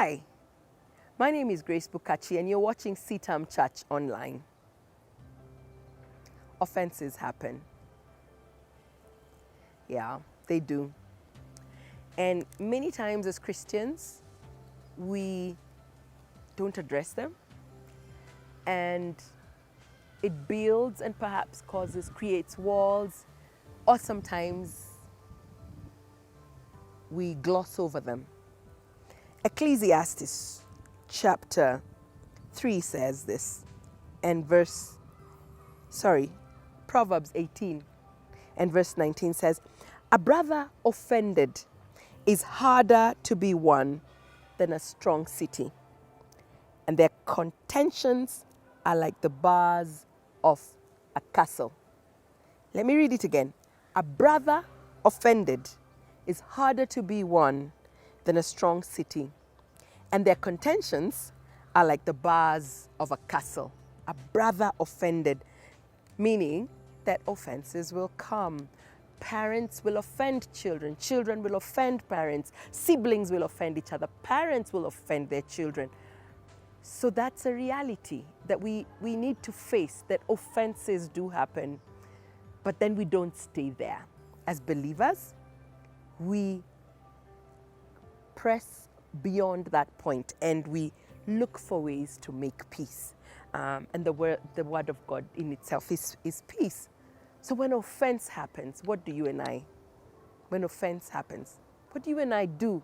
Hi, my name is Grace Bukachi and you're watching CITAM ChurchOnline. Offenses happen. Yeah, they do. And many times as Christians, we don't address them, and it builds and perhaps creates walls, or sometimes we gloss over them. Ecclesiastes chapter 3 says this, and Proverbs 18 and verse 19 says, "A brother offended is harder to be won than a strong city, and their contentions are like the bars of a castle." Let me read it again. A brother offended is harder to be won than a strong city, and their contentions are like the bars of a castle. A brother offended, meaning that offenses will come. Parents will offend children, children will offend parents, siblings will offend each other, parents will offend their children. So that's a reality that we need to face, that offenses do happen, but then we don't stay there. As believers, we press beyond that point and we look for ways to make peace. And the word of God in itself is peace. So when offense happens, what do you and I do?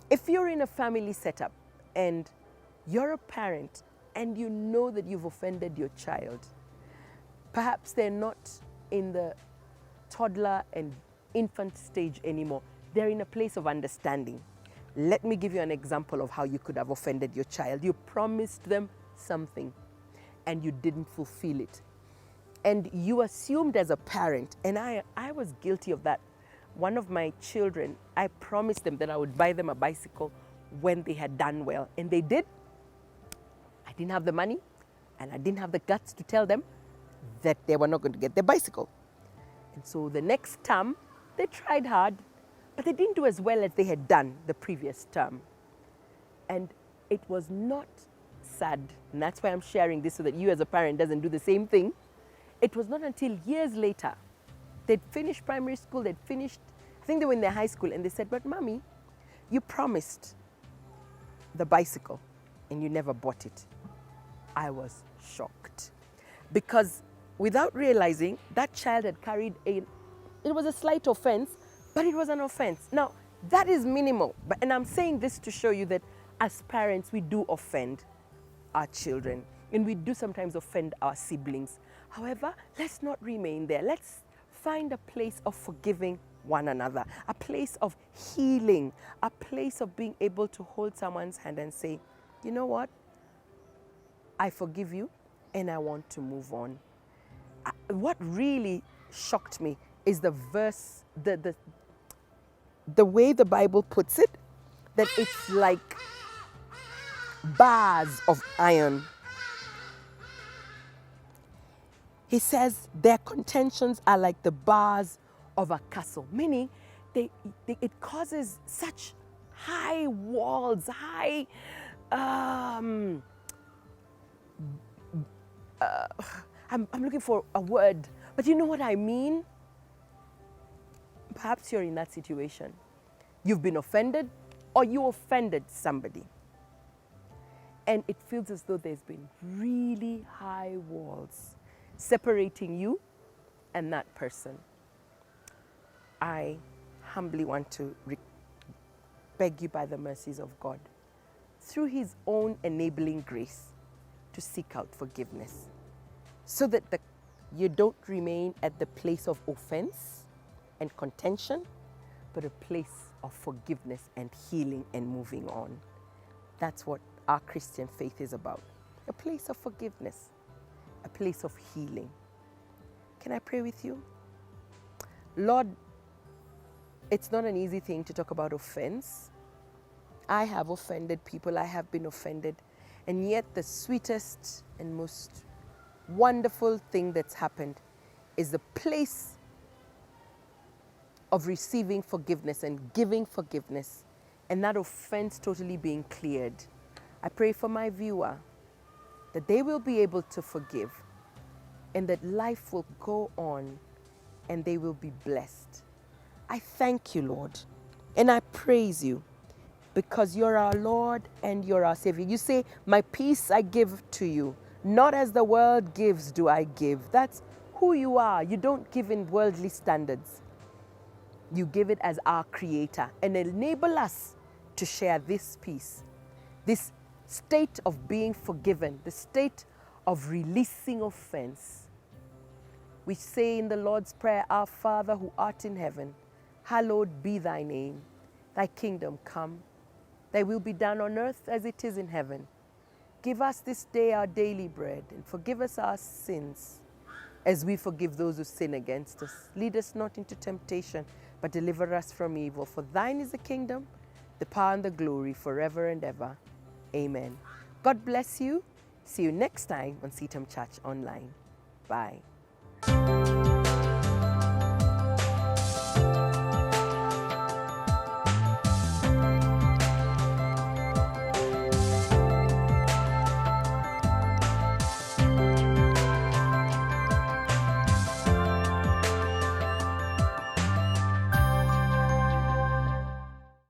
If you're in a family setup and you're a parent and you know that you've offended your child, perhaps they're not in the toddler and infant stage anymore. They're in a place of understanding. Let me give you an example of how you could have offended your child. You promised them something and you didn't fulfill it. And you assumed as a parent, and I was guilty of that. One of my children, I promised them that I would buy them a bicycle when they had done well. And they did. I didn't have the money and I didn't have the guts to tell them that they were not going to get their bicycle. And so the next term, they tried hard, but they didn't do as well as they had done the previous term. And it was not sad. And that's why I'm sharing this, so that you as a parent doesn't do the same thing. It was not until years later, they'd finished primary school, I think they were in their high school, and they said, "But mommy, you promised the bicycle and you never bought it." I was shocked, because without realizing, that child had carried it was a slight offense, but it was an offense. Now, that is minimal, and I'm saying this to show you that as parents, we do offend our children, and we do sometimes offend our siblings. However, let's not remain there. Let's find a place of forgiving one another, a place of healing, a place of being able to hold someone's hand and say, "You know what? I forgive you and I want to move on." What really shocked me is the verse, the way the Bible puts it, that it's like bars of iron. He says their contentions are like the bars of a castle, meaning it causes such high walls, I'm looking for a word, but you know what I mean? Perhaps you're in that situation. You've been offended, or you offended somebody. And it feels as though there's been really high walls separating you and that person. I humbly want to beg you by the mercies of God, through His own enabling grace, to seek out forgiveness, so that you don't remain at the place of offense and contention, but a place of forgiveness and healing and moving on. That's what our Christian faith is about. A place of forgiveness, a place of healing. Can I pray with you? Lord, it's not an easy thing to talk about offense. I have offended people, I have been offended, and yet the sweetest and most wonderful thing that's happened is the place of receiving forgiveness and giving forgiveness and that offense totally being cleared. I pray for my viewer that they will be able to forgive and that life will go on and they will be blessed. I thank you, Lord, and I praise you because you're our Lord and you're our Savior. You say, my peace I give to you, not as the world gives do I give. That's who you are. You don't give in worldly standards. You give it as our Creator and enable us to share this peace, this state of being forgiven, the state of releasing offense. We say in the Lord's Prayer, Our Father who art in heaven, hallowed be thy name. Thy kingdom come. Thy will be done on earth as it is in heaven. Give us this day our daily bread, and forgive us our sins as we forgive those who sin against us. Lead us not into temptation, but deliver us from evil. For thine is the kingdom, the power and the glory forever and ever. Amen. God bless you. See you next time on CITAM Church Online. Bye.